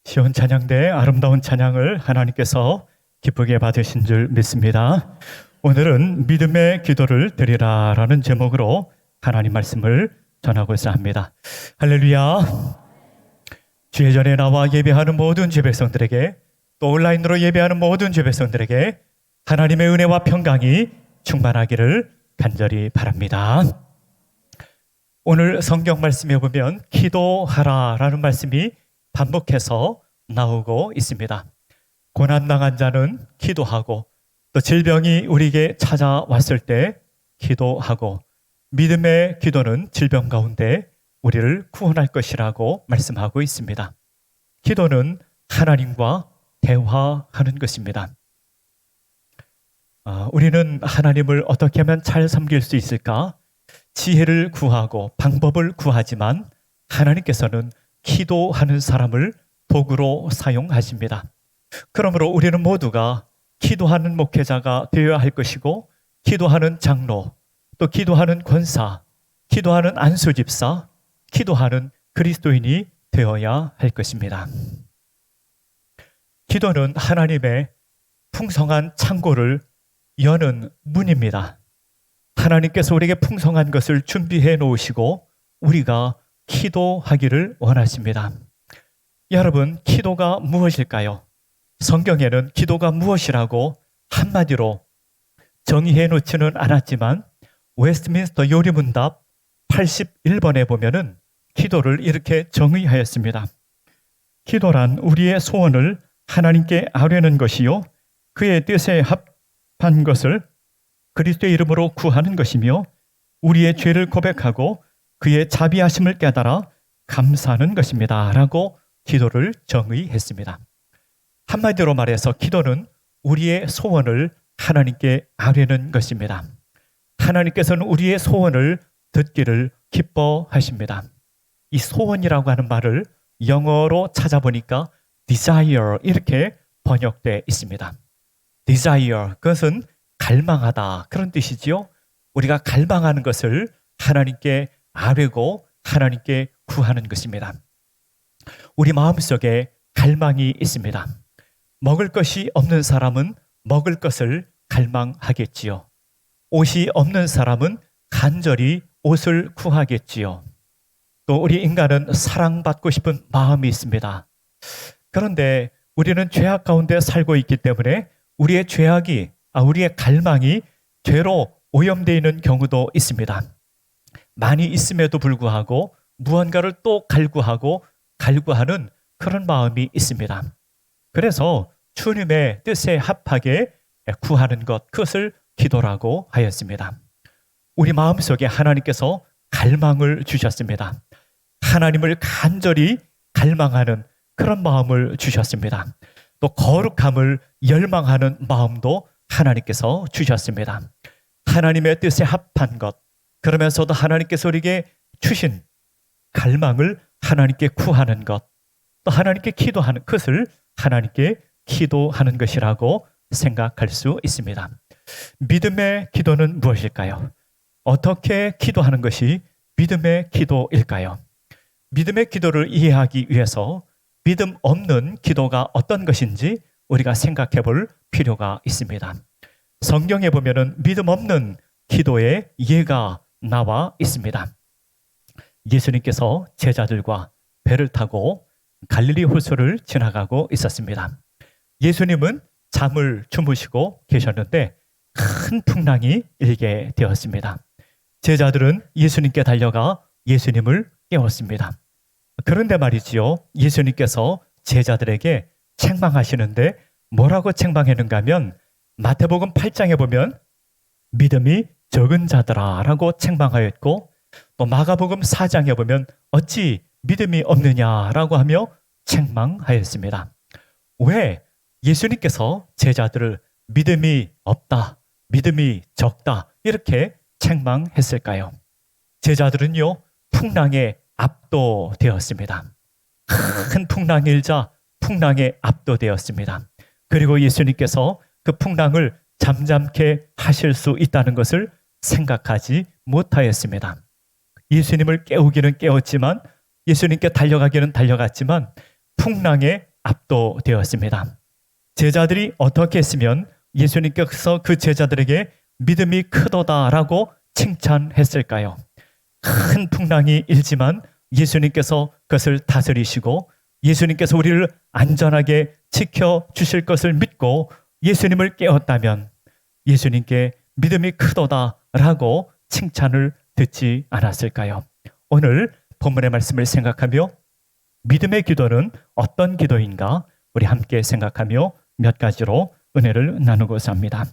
시온 찬양대 아름다운 찬양을 하나님께서 기쁘게 받으신 줄 믿습니다. 오늘은 믿음의 기도를 드리라 라는 제목으로 하나님 말씀을 전하고자 합니다. 할렐루야. 주의 전에 나와 예배하는 모든 주의 백성들에게, 또 온라인으로 예배하는 모든 주의 백성들에게 하나님의 은혜와 평강이 충만하기를 간절히 바랍니다. 오늘 성경 말씀에 보면 기도하라 라는 말씀이 반복해서 나오고 있습니다. 고난당한 자는 기도하고, 또 질병이 우리에게 찾아왔을 때 기도하고, 믿음의 기도는 질병 가운데 우리를 구원할 것이라고 말씀하고 있습니다. 기도는 하나님과 대화하는 것입니다. 우리는 하나님을 어떻게 하면 잘 섬길 수 있을까? 지혜를 구하고 방법을 구하지만 하나님께서는 기도하는 사람을 도구로 사용하십니다. 그러므로 우리는 모두가 기도하는 목회자가 되어야 할 것이고, 기도하는 장로, 또 기도하는 권사, 기도하는 안수집사, 기도하는 그리스도인이 되어야 할 것입니다. 기도는 하나님의 풍성한 창고를 여는 문입니다. 하나님께서 우리에게 풍성한 것을 준비해 놓으시고 우리가 기도하기를 원하십니다. 여러분, 기도가 무엇일까요? 성경에는 기도가 무엇이라고 한마디로 정의해 놓지는 않았지만 웨스트민스터 요리문답 81번에 보면은 기도를 이렇게 정의하였습니다. 기도란 우리의 소원을 하나님께 아뢰는 것이요, 그의 뜻에 합한 것을 그리스도의 이름으로 구하는 것이며, 우리의 죄를 고백하고 그의 자비하심을 깨달아 감사하는 것입니다 라고 기도를 정의했습니다. 한마디로 말해서 기도는 우리의 소원을 하나님께 아뢰는 것입니다. 하나님께서는 우리의 소원을 듣기를 기뻐하십니다. 이 소원이라고 하는 말을 영어로 찾아보니까 desire 이렇게 번역되어 있습니다. desire, 그것은 갈망하다 그런 뜻이지요. 우리가 갈망하는 것을 하나님께 아뢰고 하나님께 구하는 것입니다. 우리 마음속에 갈망이 있습니다. 먹을 것이 없는 사람은 먹을 것을 갈망하겠지요. 옷이 없는 사람은 간절히 옷을 구하겠지요. 또 우리 인간은 사랑받고 싶은 마음이 있습니다. 그런데 우리는 죄악 가운데 살고 있기 때문에 우리의 우리의 갈망이 죄로 오염되어 있는 경우도 있습니다. 많이 있음에도 불구하고 무언가를 또 갈구하는 그런 마음이 있습니다. 그래서 주님의 뜻에 합하게 구하는 것, 그것을 기도라고 하였습니다. 우리 마음속에 하나님께서 갈망을 주셨습니다. 하나님을 간절히 갈망하는 그런 마음을 주셨습니다. 또 거룩함을 열망하는 마음도 하나님께서 주셨습니다. 하나님의 뜻에 합한 것, 그러면서도 하나님께서 우리에게 주신 갈망을 하나님께 구하는 것, 또 하나님께 기도하는 것을 하나님께 기도하는 것이라고 생각할 수 있습니다. 믿음의 기도는 무엇일까요? 어떻게 기도하는 것이 믿음의 기도일까요? 믿음의 기도를 이해하기 위해서 믿음 없는 기도가 어떤 것인지 우리가 생각해 볼 필요가 있습니다. 성경에 보면은 믿음 없는 기도의 예가 나와 있습니다. 예수님께서 제자들과 배를 타고 갈릴리 호수를 지나가고 있었습니다. 예수님은 잠을 주무시고 계셨는데 큰 풍랑이 일게 되었습니다. 제자들은 예수님께 달려가 예수님을 깨웠습니다. 그런데 말이지요, 예수님께서 제자들에게 책망하시는데 뭐라고 책망했는가 하면 마태복음 8장에 보면 믿음이 적은 자들아 라고 책망하였고, 또 마가복음 4장에 보면 어찌 믿음이 없느냐라고 하며 책망하였습니다. 왜 예수님께서 제자들을 믿음이 없다, 믿음이 적다 이렇게 책망했을까요? 제자들은요, 풍랑에 압도되었습니다. 큰 풍랑이 일자 풍랑에 압도되었습니다. 그리고 예수님께서 그 풍랑을 잠잠케 하실 수 있다는 것을 생각하지 못하였습니다. 예수님을 깨우기는 깨웠지만, 예수님께 달려가기는 달려갔지만 풍랑에 압도되었습니다. 제자들이 어떻게 했으면 예수님께서 그 제자들에게 믿음이 크도다라고 칭찬했을까요? 큰 풍랑이 일지만 예수님께서 그것을 다스리시고 예수님께서 우리를 안전하게 지켜주실 것을 믿고 예수님을 깨웠다면 예수님께 믿음이 크도다라고 칭찬을 듣지 않았을까요? 오늘 본문의 말씀을 생각하며 믿음의 기도는 어떤 기도인가 우리 함께 생각하며 몇 가지로 은혜를 나누고자 합니다.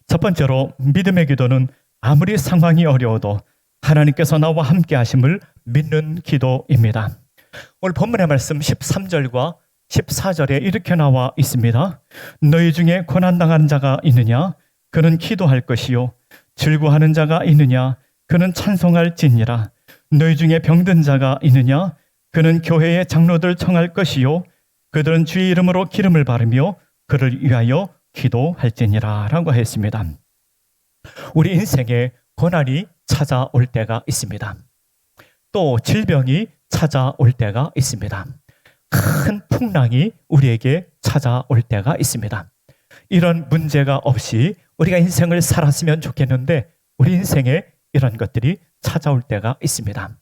첫 번째로 믿음의 기도는 아무리 상황이 어려워도 하나님께서 나와 함께 하심을 믿는 기도입니다. 오늘 본문의 말씀 13절과 14절에 이렇게 나와 있습니다. 너희 중에 고난당하는 자가 있느냐? 그는 기도할 것이요. 즐거워하는 자가 있느냐? 그는 찬송할지니라. 너희 중에 병든 자가 있느냐? 그는 교회의 장로들 청할 것이요. 그들은 주의 이름으로 기름을 바르며 그를 위하여 기도할지니라 라고 했습니다. 우리 인생에 고난이 찾아올 때가 있습니다. 또 질병이 찾아올 때가 있습니다. 큰 풍랑이 우리에게 찾아올 때가 있습니다. 이런 문제가 없이 우리가 인생을 살았으면 좋겠는데 우리 인생에 이런 것들이 찾아올 때가 있습니다.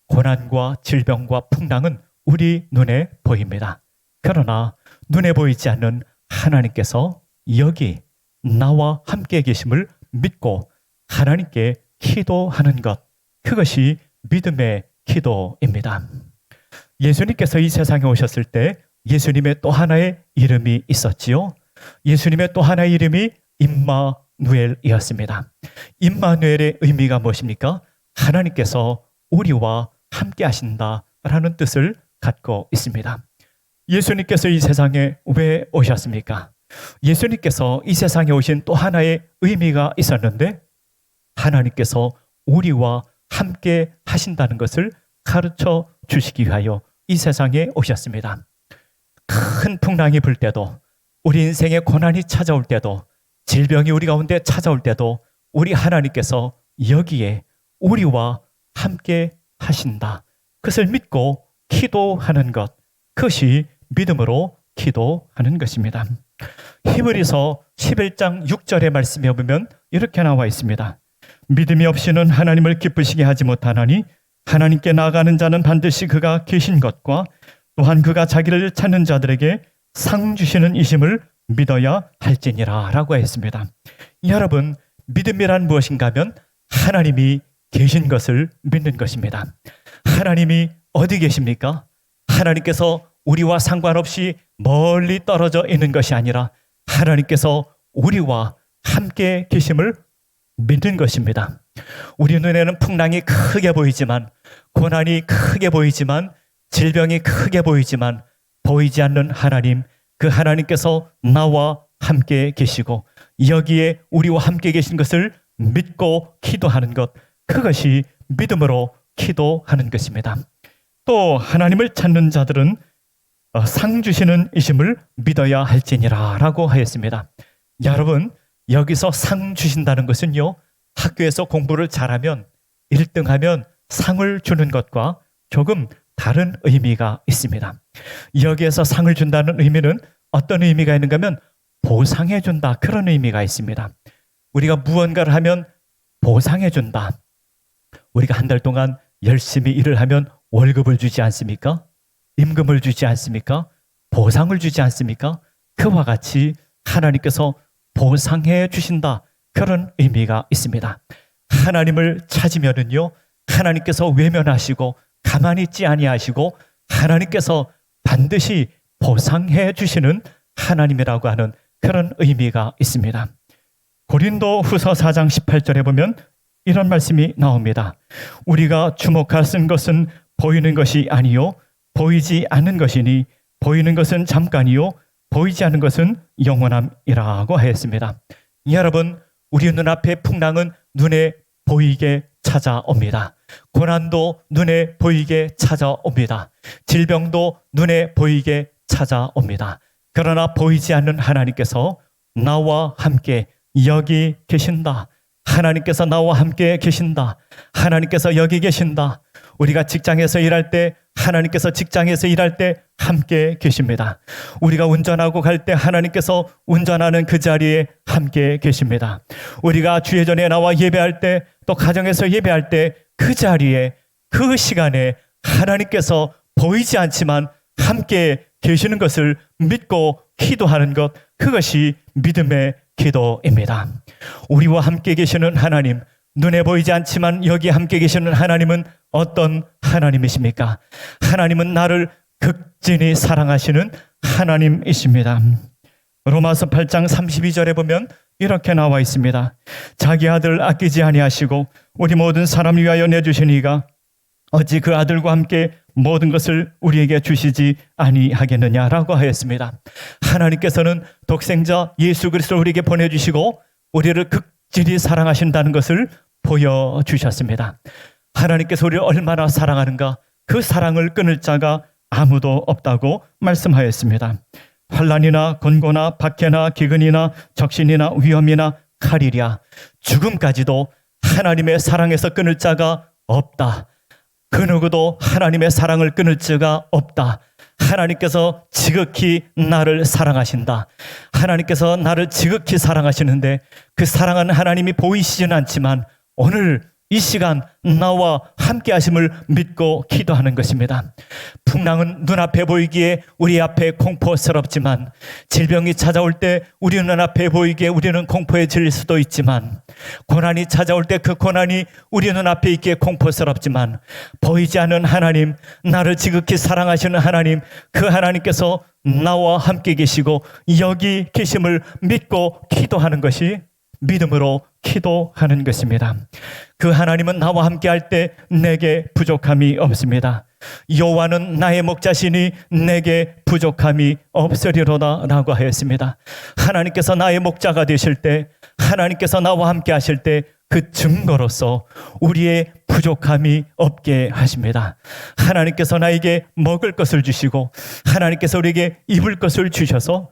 고난과 질병과 풍랑은 우리 눈에 보입니다. 그러나 눈에 보이지 않는 하나님께서 여기 나와 함께 계심을 믿고 하나님께 기도하는 것, 그것이 믿음의 기도입니다. 예수님께서 이 세상에 오셨을 때 예수님의 또 하나의 이름이 있었지요. 예수님의 또 하나의 이름이 임마누엘이었습니다. 임마누엘의 의미가 무엇입니까? 하나님께서 우리와 함께 하신다라는 뜻을 갖고 있습니다. 예수님께서 이 세상에 왜 오셨습니까? 예수님께서 이 세상에 오신 또 하나의 의미가 있었는데 하나님께서 우리와 함께 하신다는 것을 가르쳐 주시기 위하여 이 세상에 오셨습니다. 큰 풍랑이 불 때도 우리 인생에 고난이 찾아올 때도 질병이 우리 가운데 찾아올 때도 우리 하나님께서 여기에 우리와 함께 하신다. 그것을 믿고 기도하는 것, 그것이 믿음으로 기도하는 것입니다. 히브리서 11장 6절의 말씀에 보면 이렇게 나와 있습니다. 믿음이 없이는 하나님을 기쁘시게 하지 못하나니 하나님께 나아가는 자는 반드시 그가 계신 것과 또한 그가 자기를 찾는 자들에게 상 주시는 이심을 믿어야 할지니라 라고 했습니다. 여러분, 믿음이란 무엇인가 하면 하나님이 계신 것을 믿는 것입니다. 하나님이 어디 계십니까? 하나님께서 우리와 상관없이 멀리 떨어져 있는 것이 아니라 하나님께서 우리와 함께 계심을 믿는 것입니다. 우리 눈에는 풍랑이 크게 보이지만, 고난이 크게 보이지만, 질병이 크게 보이지만 보이지 않는 하나님, 그 하나님께서 나와 함께 계시고 여기에 우리와 함께 계신 것을 믿고 기도하는 것, 그것이 믿음으로 기도하는 것입니다. 또 하나님을 찾는 자들은 상 주시는 이심을 믿어야 할지니라 라고 하였습니다. 여러분, 여기서 상 주신다는 것은요, 학교에서 공부를 잘하면 1등하면 상을 주는 것과 조금 다른 의미가 있습니다. 여기에서 상을 준다는 의미는 어떤 의미가 있는가 하면 보상해 준다, 그런 의미가 있습니다. 우리가 무언가를 하면 보상해 준다. 우리가 한 달 동안 열심히 일을 하면 월급을 주지 않습니까? 임금을 주지 않습니까? 보상을 주지 않습니까? 그와 같이 하나님께서 보상해 주신다, 그런 의미가 있습니다. 하나님을 찾으면은요, 하나님께서 외면하시고 가만히 있지 아니하시고 하나님께서 반드시 보상해 주시는 하나님이라고 하는 그런 의미가 있습니다. 고린도 후서 4장 18절에 보면 이런 말씀이 나옵니다. 우리가 주목할 것은 보이는 것이 아니요 보이지 않는 것이니 보이는 것은 잠깐이요 보이지 않는 것은 영원함이라고 하였습니다. 여러분, 우리 눈앞에 풍랑은 눈에 보이게 찾아옵니다. 고난도 눈에 보이게 찾아옵니다. 질병도 눈에 보이게 찾아옵니다. 그러나 보이지 않는 하나님께서 나와 함께 여기 계신다. 하나님께서 나와 함께 계신다. 하나님께서 여기 계신다. 우리가 직장에서 일할 때 하나님께서 직장에서 일할 때 함께 계십니다. 우리가 운전하고 갈 때 하나님께서 운전하는 그 자리에 함께 계십니다. 우리가 주의 전에 나와 예배할 때, 또 가정에서 예배할 때 그 자리에, 그 시간에 하나님께서 보이지 않지만 함께 계시는 것을 믿고 기도하는 것, 그것이 믿음의 기도입니다. 우리와 함께 계시는 하나님, 눈에 보이지 않지만 여기 함께 계시는 하나님은 어떤 하나님이십니까? 하나님은 나를 극진히 사랑하시는 하나님이십니다. 로마서 8장 32절에 보면 이렇게 나와 있습니다. 자기 아들 아끼지 아니하시고 우리 모든 사람 위하여 내주신 이가 어찌 그 아들과 함께 모든 것을 우리에게 주시지 아니하겠느냐라고 하였습니다. 하나님께서는 독생자 예수 그리스도를 우리에게 보내주시고 우리를 극진히 사랑하신다는 것을 보여주셨습니다. 하나님께서 우리를 얼마나 사랑하는가, 그 사랑을 끊을 자가 아무도 없다고 말씀하였습니다. 환난이나 곤고나 박해나 기근이나 적신이나 위험이나 칼이랴 죽음까지도 하나님의 사랑에서 끊을 자가 없다. 그 누구도 하나님의 사랑을 끊을 자가 없다. 하나님께서 지극히 나를 사랑하신다. 하나님께서 나를 지극히 사랑하시는데 그 사랑하는 하나님이 보이시지는 않지만 오늘 이 시간 나와 함께 하심을 믿고 기도하는 것입니다. 풍랑은 눈앞에 보이기에 우리 앞에 공포스럽지만, 질병이 찾아올 때 우리 눈앞에 보이기에 우리는 공포에 질릴 수도 있지만, 고난이 찾아올 때 그 고난이 우리 눈앞에 있기에 공포스럽지만, 보이지 않는 하나님, 나를 지극히 사랑하시는 하나님, 그 하나님께서 나와 함께 계시고 여기 계심을 믿고 기도하는 것이 믿음으로 기도하는 것입니다. 그 하나님은 나와 함께 할 때 내게 부족함이 없습니다. 여호와는 나의 목자시니 내게 부족함이 없으리로다 라고 하였습니다. 하나님께서 나의 목자가 되실 때, 하나님께서 나와 함께 하실 때 그 증거로서 우리의 부족함이 없게 하십니다. 하나님께서 나에게 먹을 것을 주시고 하나님께서 우리에게 입을 것을 주셔서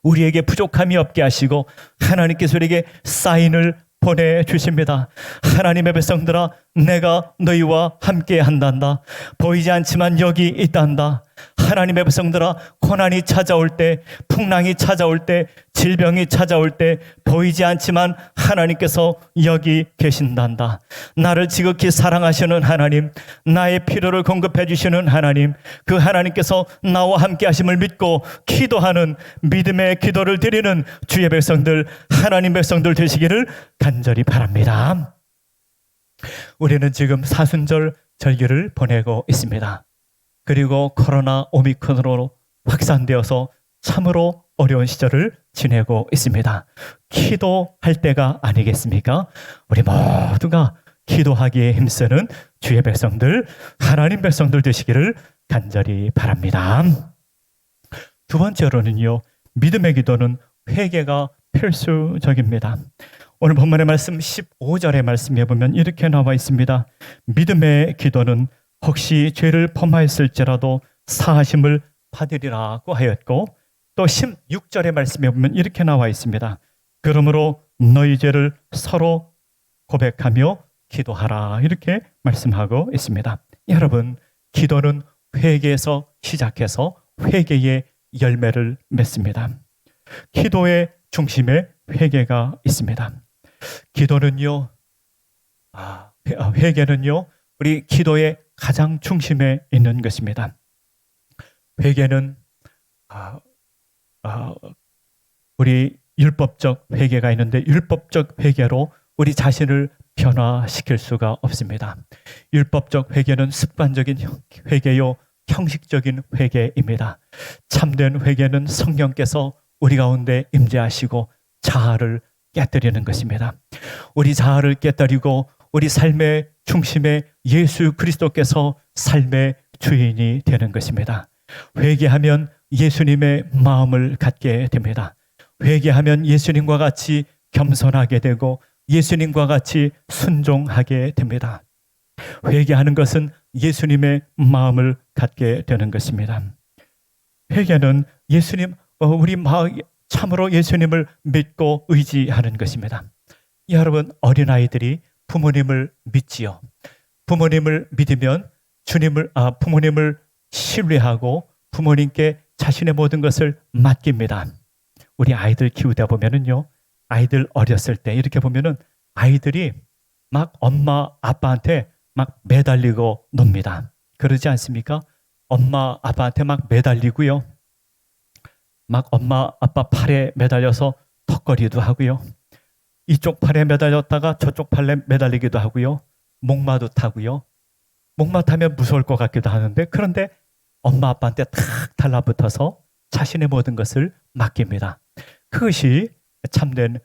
우리에게 부족함이 없게 하시고 하나님께서 우리에게 사인을 보내주십니다. 하나님의 백성들아, 내가 너희와 함께 한단다. 보이지 않지만 여기 있단다. 하나님의 백성들아, 고난이 찾아올 때, 풍랑이 찾아올 때, 질병이 찾아올 때 보이지 않지만 하나님께서 여기 계신단다. 나를 지극히 사랑하시는 하나님, 나의 필요를 공급해 주시는 하나님, 그 하나님께서 나와 함께 하심을 믿고 기도하는 믿음의 기도를 드리는 주의 백성들, 하나님 백성들 되시기를 간절히 바랍니다. 우리는 지금 사순절 절기를 보내고 있습니다. 그리고 코로나 오미크론으로 확산되어서 참으로 어려운 시절을 지내고 있습니다. 기도할 때가 아니겠습니까? 우리 모두가 기도하기에 힘쓰는 주의 백성들, 하나님 백성들 되시기를 간절히 바랍니다. 두 번째로는요, 믿음의 기도는 회개가 필수적입니다. 오늘 본문의 말씀 15절의 말씀에 보면 이렇게 나와 있습니다. 믿음의 기도는 혹시 죄를 범하였을지라도 사하심을 받으리라고 하였고, 또 16절의 말씀에 보면 이렇게 나와 있습니다. 그러므로 너희 죄를 서로 고백하며 기도하라, 이렇게 말씀하고 있습니다. 여러분, 기도는 회개에서 시작해서 회개의 열매를 맺습니다. 기도의 중심에 회개가 있습니다. 기도는요, 회개는요, 우리 기도의 가장 중심에 있는 것입니다. 회개는 우리 율법적 회개가 있는데 율법적 회개로 우리 자신을 변화시킬 수가 없습니다. 율법적 회개는 습관적인 회개요, 형식적인 회개입니다. 참된 회개는 성령께서 우리 가운데 임재하시고 자아를 깨뜨리는 것입니다. 우리 자아를 깨뜨리고 우리 삶의 중심에 예수 그리스도께서 삶의 주인이 되는 것입니다. 회개하면 예수님의 마음을 갖게 됩니다. 회개하면 예수님과 같이 겸손하게 되고 예수님과 같이 순종하게 됩니다. 회개하는 것은 예수님의 마음을 갖게 되는 것입니다. 회개는 예수님, 우리 마음, 참으로 예수님을 믿고 의지하는 것입니다. 여러분, 어린아이들이 부모님을 믿지요. 부모님을 믿으면 부모님을 신뢰하고 부모님께 자신의 모든 것을 맡깁니다. 우리 아이들 키우다 보면은요, 아이들 어렸을 때 이렇게 보면은 아이들이 막 엄마 아빠한테 막 매달리고 놉니다. 그러지 않습니까? 엄마 아빠한테 막 매달리고요, 막 엄마 아빠 팔에 매달려서 턱걸이도 하고요, 이쪽 팔에 매달렸다가 저쪽 팔에 매달리기도 하고요, 목마도 타고요. 목마 타면 무서울 것 같기도 하는데, 그런데 엄마 아빠한테 탁 달라붙어서 자신의 모든 것을 맡깁니다. 그것이 참된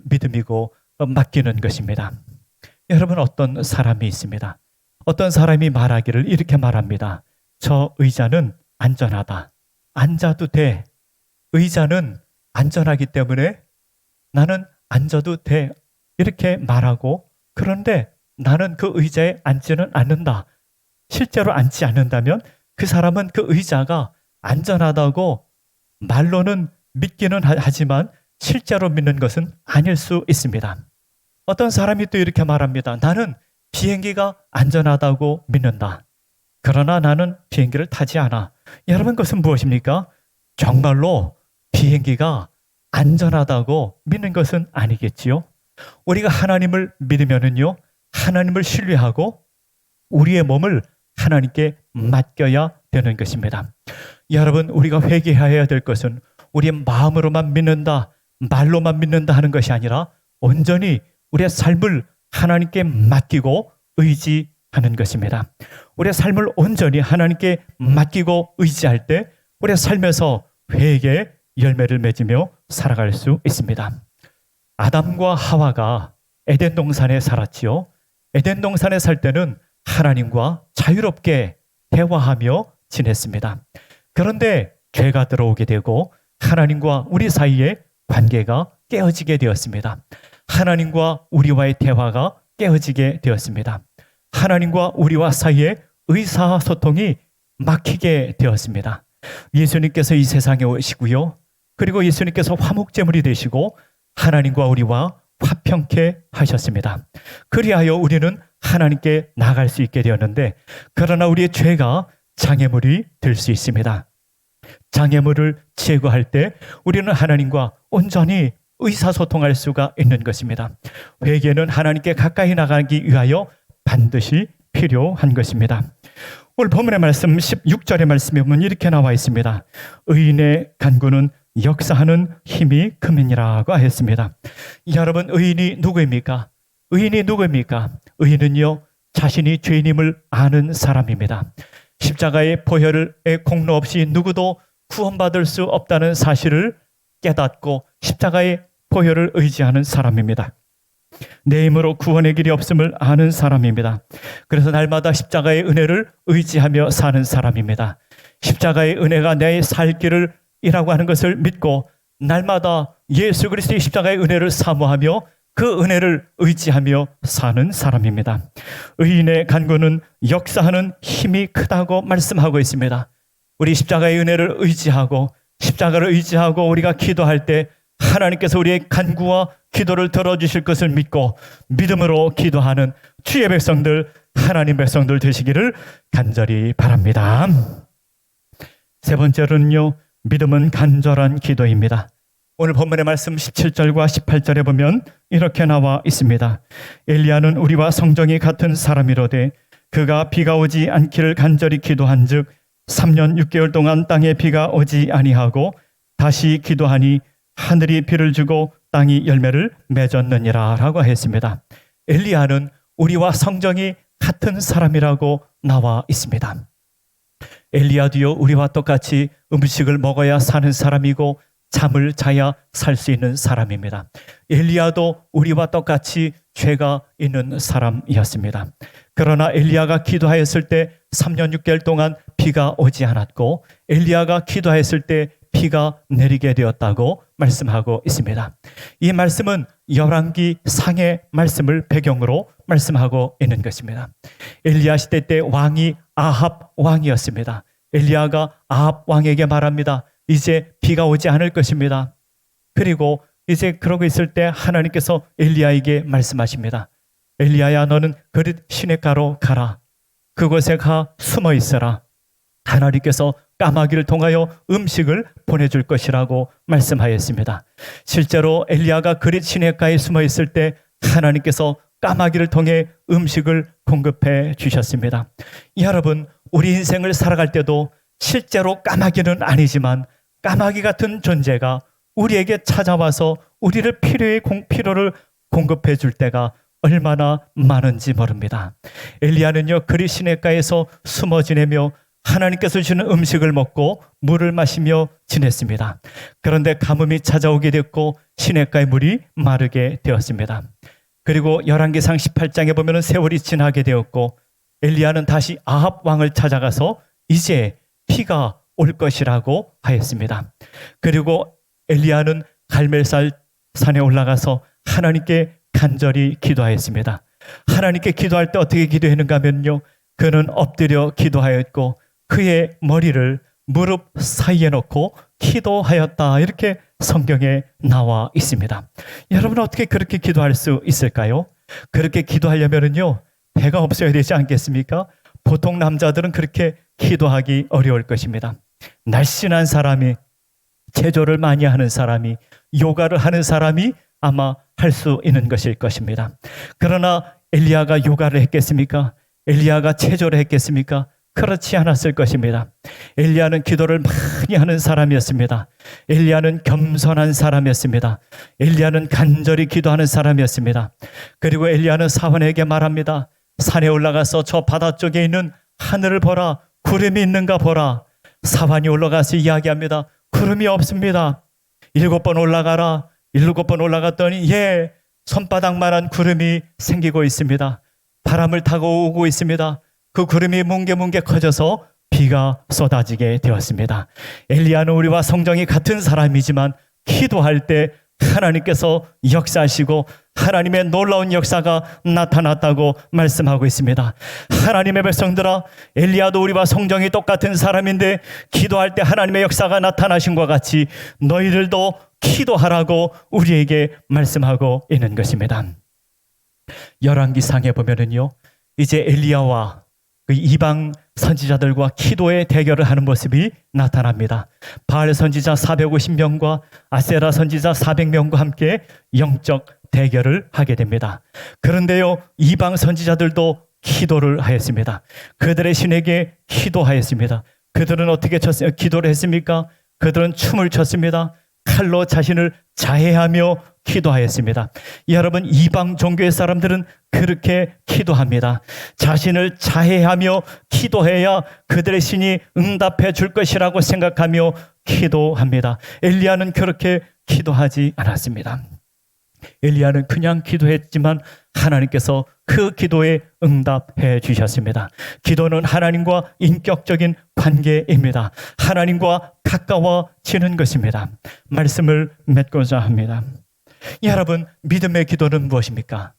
믿음이고 맡기는 것입니다. 여러분, 어떤 사람이 있습니다. 어떤 사람이 말하기를 이렇게 말합니다. 저 의자는 안전하다. 앉아도 돼. 의자는 안전하기 때문에 나는 앉아도 돼. 이렇게 말하고, 그런데 나는 그 의자에 앉지는 않는다. 실제로 앉지 않는다면 그 사람은 그 의자가 안전하다고 말로는 믿기는 하지만 실제로 믿는 것은 아닐 수 있습니다. 어떤 사람이 또 이렇게 말합니다. 나는 비행기가 안전하다고 믿는다. 그러나 나는 비행기를 타지 않아. 여러분, 그것은 무엇입니까? 정말로 비행기가 안전하다고 믿는 것은 아니겠지요. 우리가 하나님을 믿으면은요, 하나님을 신뢰하고 우리의 몸을 하나님께 맡겨야 되는 것입니다. 여러분, 우리가 회개해야 될 것은 우리의 마음으로만 믿는다, 말로만 믿는다 하는 것이 아니라 온전히 우리의 삶을 하나님께 맡기고 의지하는 것입니다. 우리의 삶을 온전히 하나님께 맡기고 의지할 때 우리의 삶에서 회개의 열매를 맺으며 살아갈 수 있습니다. 아담과 하와가 에덴 동산에 살았지요. 에덴 동산에 살 때는 하나님과 자유롭게 대화하며 지냈습니다. 그런데 죄가 들어오게 되고 하나님과 우리 사이의 관계가 깨어지게 되었습니다. 하나님과 우리와의 대화가 깨어지게 되었습니다. 하나님과 우리와 사이의 의사소통이 막히게 되었습니다. 예수님께서 이 세상에 오시고요, 그리고 예수님께서 화목제물이 되시고 하나님과 우리와 화평케 하셨습니다. 그리하여 우리는 하나님께 나갈 수 있게 되었는데, 그러나 우리의 죄가 장애물이 될 수 있습니다. 장애물을 제거할 때 우리는 하나님과 온전히 의사소통할 수가 있는 것입니다. 회개는 하나님께 가까이 나가기 위하여 반드시 필요한 것입니다. 오늘 본문의 말씀 16절의 말씀에 보면 이렇게 나와 있습니다. 의인의 간구는 역사하는 힘이 큼이니라고 하였습니다. 여러분, 의인이 누구입니까? 의인이 누구입니까? 의인은요, 자신이 죄인임을 아는 사람입니다. 십자가의 보혈의 공로 없이 누구도 구원받을 수 없다는 사실을 깨닫고 십자가의 보혈을 의지하는 사람입니다. 내 힘으로 구원의 길이 없음을 아는 사람입니다. 그래서 날마다 십자가의 은혜를 의지하며 사는 사람입니다. 십자가의 은혜가 내 살 길을 이라고 하는 것을 믿고 날마다 예수 그리스도의 십자가의 은혜를 사모하며 그 은혜를 의지하며 사는 사람입니다. 의인의 간구는 역사하는 힘이 크다고 말씀하고 있습니다. 우리 십자가의 은혜를 의지하고 십자가를 의지하고 우리가 기도할 때 하나님께서 우리의 간구와 기도를 들어주실 것을 믿고 믿음으로 기도하는 주의 백성들, 하나님 백성들 되시기를 간절히 바랍니다. 세 번째로는요, 믿음은 간절한 기도입니다. 오늘 본문의 말씀 17절과 18절에 보면 이렇게 나와 있습니다. 엘리야는 우리와 성정이 같은 사람이로되 그가 비가 오지 않기를 간절히 기도한즉 3년 6개월 동안 땅에 비가 오지 아니하고 다시 기도하니 하늘이 비를 주고 땅이 열매를 맺었느니라 라고 했습니다. 엘리야는 우리와 성정이 같은 사람이라고 나와 있습니다. 엘리야도요, 우리와 똑같이 음식을 먹어야 사는 사람이고 잠을 자야 살 수 있는 사람입니다. 엘리야도 우리와 똑같이 죄가 있는 사람이었습니다. 그러나 엘리야가 기도하였을 때 3년 6개월 동안 비가 오지 않았고 엘리야가 기도하였을 때 비가 내리게 되었다고 말씀하고 있습니다. 이 말씀은 열왕기 상의 말씀을 배경으로 말씀하고 있는 것입니다. 엘리야 시대 때 왕이 아합 왕이었습니다. 엘리야가 아합 왕에게 말합니다. 이제 비가 오지 않을 것입니다. 그리고 이제 그러고 있을 때 하나님께서 엘리야에게 말씀하십니다. 엘리야야, 너는 그릇 시냇가로 가라. 그곳에 가 숨어 있어라. 하나님께서 까마귀를 통하여 음식을 보내줄 것이라고 말씀하였습니다. 실제로 엘리야가 그릿 시내가에 숨어 있을 때 하나님께서 까마귀를 통해 음식을 공급해 주셨습니다. 여러분, 우리 인생을 살아갈 때도 실제로 까마귀는 아니지만 까마귀 같은 존재가 우리에게 찾아와서 우리를 필요를 공급해 줄 때가 얼마나 많은지 모릅니다. 엘리야는요, 그릿 시내가에서 숨어 지내며 하나님께서 주시는 음식을 먹고 물을 마시며 지냈습니다. 그런데 가뭄이 찾아오게 됐고 시내가의 물이 마르게 되었습니다. 그리고 열왕기상 18장에 보면 세월이 지나게 되었고 엘리야는 다시 아합 왕을 찾아가서 이제 비가 올 것이라고 하였습니다. 그리고 엘리야는 갈멜살 산에 올라가서 하나님께 간절히 기도하였습니다. 하나님께 기도할 때 어떻게 기도했는가 하면요, 그는 엎드려 기도하였고 그의 머리를 무릎 사이에 놓고 기도하였다, 이렇게 성경에 나와 있습니다. 여러분, 어떻게 그렇게 기도할 수 있을까요? 그렇게 기도하려면요 배가 없어야 되지 않겠습니까? 보통 남자들은 그렇게 기도하기 어려울 것입니다. 날씬한 사람이, 체조를 많이 하는 사람이, 요가를 하는 사람이 아마 할 수 있는 것일 것입니다. 그러나 엘리야가 요가를 했겠습니까? 엘리야가 체조를 했겠습니까? 그렇지 않았을 것입니다. 엘리야는 기도를 많이 하는 사람이었습니다. 엘리야는 겸손한 사람이었습니다. 엘리야는 간절히 기도하는 사람이었습니다. 그리고 엘리야는 사원에게 말합니다. 산에 올라가서 저 바다 쪽에 있는 하늘을 보라. 구름이 있는가 보라. 사원이 올라가서 이야기합니다. 구름이 없습니다. 7번 올라가라. 7번 올라갔더니 손바닥만한 구름이 생기고 있습니다. 바람을 타고 오고 있습니다. 그 구름이 뭉게뭉게 커져서 비가 쏟아지게 되었습니다. 엘리야는 우리와 성정이 같은 사람이지만 기도할 때 하나님께서 역사하시고 하나님의 놀라운 역사가 나타났다고 말씀하고 있습니다. 하나님의 백성들아, 엘리야도 우리와 성정이 똑같은 사람인데 기도할 때 하나님의 역사가 나타나신 것 같이 너희들도 기도하라고 우리에게 말씀하고 있는 것입니다. 열왕기상에 보면은요, 이제 엘리야와 그 이방 선지자들과 기도의 대결을 하는 모습이 나타납니다. 바알 선지자 450명과 아세라 선지자 400명과 함께 영적 대결을 하게 됩니다. 그런데요, 이방 선지자들도 기도를 하였습니다. 그들의 신에게 기도하였습니다. 그들은 어떻게 기도를 했습니까? 그들은 춤을 췄습니다. 칼로 자신을 자해하며 기도하였습니다. 여러분, 이방 종교의 사람들은 그렇게 기도합니다. 자신을 자해하며 기도해야 그들의 신이 응답해 줄 것이라고 생각하며 기도합니다. 엘리야는 그렇게 기도하지 않았습니다. 엘리야는 그냥 기도했지만 하나님께서 그 기도에 응답해 주셨습니다. 기도는 하나님과 인격적인 관계입니다. 하나님과 가까워지는 것입니다. 말씀을 맺고자 합니다. 여러분, 믿음의 기도는 무엇입니까?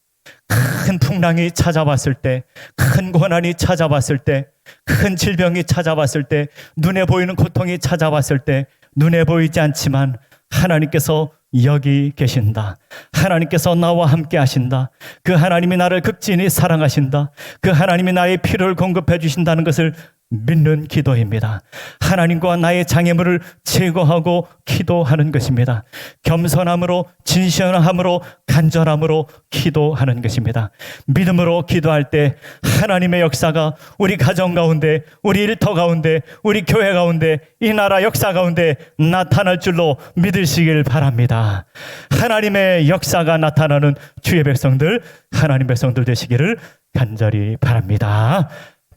큰 풍랑이 찾아왔을 때, 큰 고난이 찾아왔을 때, 큰 질병이 찾아왔을 때, 눈에 보이는 고통이 찾아왔을 때, 눈에 보이지 않지만 하나님께서 여기 계신다. 하나님께서 나와 함께 하신다. 그 하나님이 나를 극진히 사랑하신다. 그 하나님이 나의 필요를 공급해 주신다는 것을 믿는 기도입니다. 하나님과 나의 장애물을 제거하고 기도하는 것입니다. 겸손함으로, 진실함으로, 간절함으로 기도하는 것입니다. 믿음으로 기도할 때 하나님의 역사가 우리 가정 가운데, 우리 일터 가운데, 우리 교회 가운데, 이 나라 역사 가운데 나타날 줄로 믿으시길 바랍니다. 하나님의 역사가 나타나는 주의 백성들, 하나님 백성들 되시기를 간절히 바랍니다.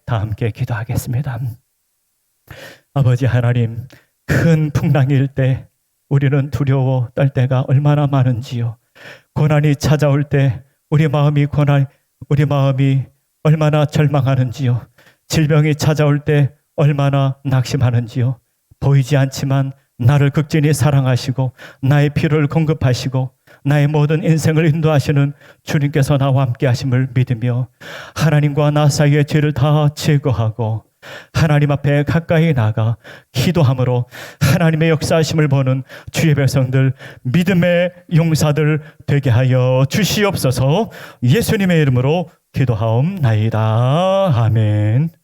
다 함께 기도하겠습니다. 아버지 하나님, 큰 풍랑일 때 우리는 두려워 떨 때가 얼마나 많은지요. 고난이 찾아올 때 우리 마음이 얼마나 절망하는지요. 질병이 찾아올 때 얼마나 낙심하는지요. 보이지 않지만 나를 극진히 사랑하시고 나의 필요를 공급하시고 나의 모든 인생을 인도하시는 주님께서 나와 함께 하심을 믿으며 하나님과 나 사이의 죄를 다 제거하고 하나님 앞에 가까이 나가 기도함으로 하나님의 역사하심을 보는 주의 백성들, 믿음의 용사들 되게 하여 주시옵소서. 예수님의 이름으로 기도하옵나이다. 아멘.